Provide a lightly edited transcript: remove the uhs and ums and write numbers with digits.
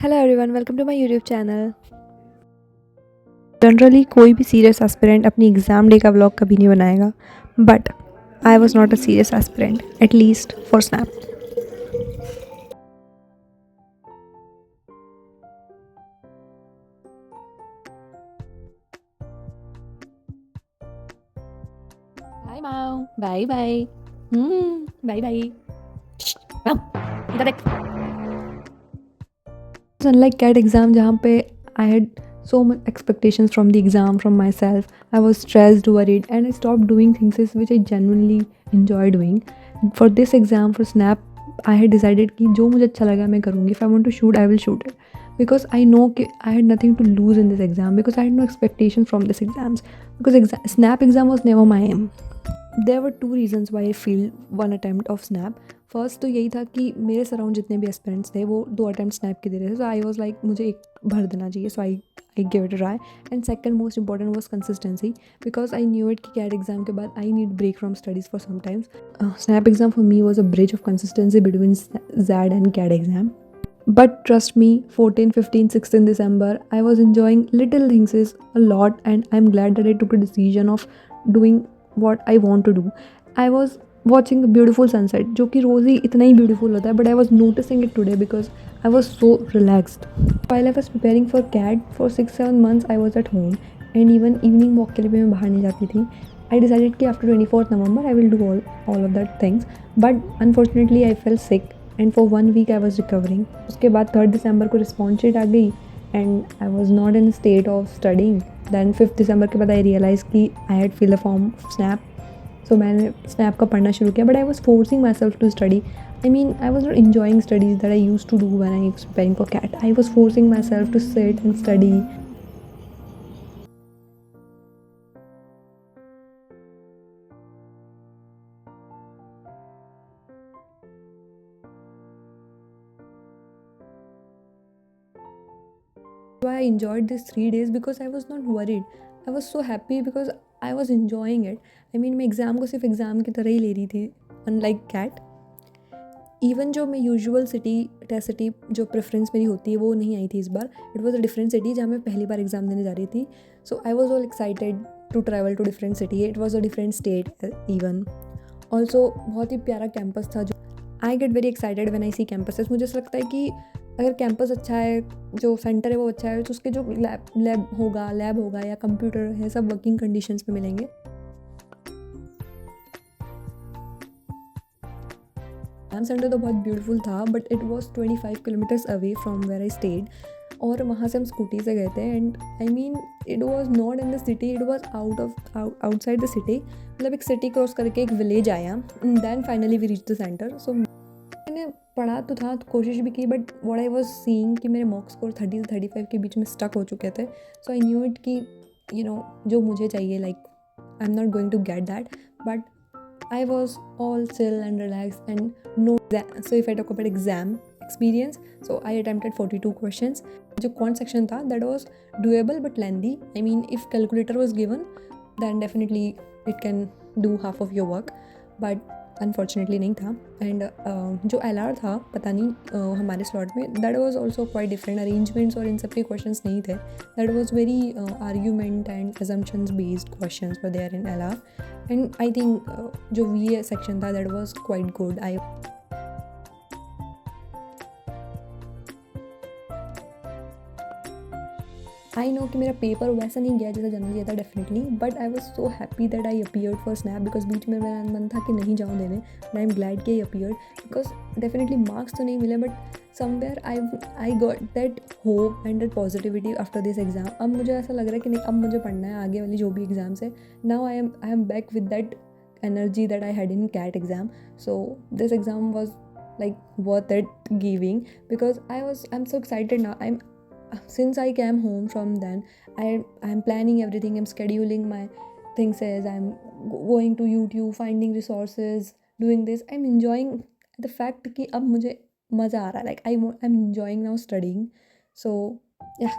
Hello everyone, welcome to my YouTube channel. Generally कोई भी serious aspirant अपनी exam day का व्लॉग कभी नहीं बनाएगा, but I was not a serious aspirant, at least for SNAP. बाय माओ, बाय बाय, बाय बाय। इधर देख। Unlike CAT exam, जहाँ पे I had so much expectations from the exam, from myself, I was stressed, worried, and I stopped doing things which I genuinely enjoy doing. For this exam, for Snap, I had decided कि जो मुझे अच्छा लगा मैं करूँगी. If I want to shoot, I will shoot it. Because I know कि I had nothing to lose in this exam. Because I had no expectations from this exams. Because Snap exam was never my aim. There were two reasons why I feel one attempt of SNAP. First तो यही था कि मेरे surround जितने भी aspirants थे वो 2 attempt snap के दे रहे थे, सो आई वाज लाइक मुझे एक भर देना चाहिए, so I give it a try. And second most important was consistency, because I knew it कि कैट एग्जाम के बाद I need break from studies for some times. SNAP exam for me was a bridge of consistency between XAT and CAT exam. But trust me, 14, 15, 16 December, I was enjoying little things is a lot, and I'm glad that I took a decision of doing what I want to do. I was watching a beautiful sunset, जो कि रोज़ ही इतना ही beautiful होता है, but I was noticing it today because I was so relaxed. While I was preparing for CAT for 6-7 months, I was at home, and even evening walk के लिए भी मैं बाहर नहीं जाती थी. I decided कि after 24th November I will do all of that things, but unfortunately I fell sick. And for 1 week I was recovering. उसके बाद 3rd December को रिस्पॉन्स शीट आ गई and I was not in state of studying. Then 5th December के बाद I realise कि I had fill the form SNAP, so मैंने SNAP का पढ़ना शुरू किया, but I was forcing myself to study. I mean I was not enjoying studies that I used to do when I was preparing for CAT. I was forcing myself to sit and study. Why I enjoyed these 3 days because I was not worried. I was so happy because I was enjoying it. I mean मैं exam को सिर्फ exam की तरह ही ले रही थी, unlike cat. Even जो मैं यूजुअल सिटी टेस्ट सिटी जो प्रेफरेंस मेरी होती है वो नहीं आई थी इस बार. It was a different city जहाँ मैं पहली बार एग्ज़ाम देने जा रही थी. So I was all excited to travel to different city. It was a different state even. Also बहुत ही प्यारा कैंपस था. जो I get very excited when I see campuses. मुझे ऐसा लगता है कि अगर कैंपस अच्छा है, जो सेंटर है वो अच्छा है, तो उसके जो लैब होगा या कंप्यूटर है, सब वर्किंग कंडीशंस में मिलेंगे. एग्जाम सेंटर तो बहुत ब्यूटीफुल था, but it was 25 kilometres away from where I stayed. और वहाँ से हम स्कूटी से गए थे. And I mean it was not in the city, it was outside the city. मतलब एक सिटी क्रॉस करके एक विलेज आया. Then finally we reach the centre. So मैंने पढ़ा तो था, तो कोशिश भी की, but what I was seeing कि मेरे मॉक स्कोर 30 से 35 के बीच में स्टक हो चुके थे. सो आई न्यू इट कि जो मुझे चाहिए, like I am not going to get that. But I was all chill and relaxed and no exam. So if I talk about exam experience, so I attempted 42 questions. जो quant section था, that was doable but lengthy. I mean, if calculator was given, then definitely it can do half of your work. But unfortunately नहीं था. And जो L R था, पता नहीं हमारे slot में, that was also quite different. Arrangements और इन सब के क्वेश्चंस नहीं थे. That was very argument and assumptions based questions were there in L R. And I think जो वी ए सेक्शन था, that was quite good. I know कि मेरा पेपर वैसा नहीं गया जैसा जाना चाहिए था definitely, but I was so happy that I appeared for SNAP. Because बीच में मेरा मन था कि नहीं जाऊँ देने, बट आई एम ग्लैड कि आई अपीयर्ड. बिकॉज डेफिनेटली मार्क्स तो नहीं मिले, but somewhere I got that hope and that positivity after this exam. अब मुझे ऐसा लग रहा है कि नहीं, अब मुझे पढ़ना है आगे वाली जो भी एग्जाम्स है. Now I am back with that energy that I had in CAT exam. So this exam was like worth it giving because I'm so excited now. Since I came home from then, I'm planning everything. I'm scheduling my things as I'm going to YouTube, finding resources, doing this. I'm enjoying the fact कि अब मुझे मज़ा आ रहा है. Like I'm enjoying now studying. So yeah.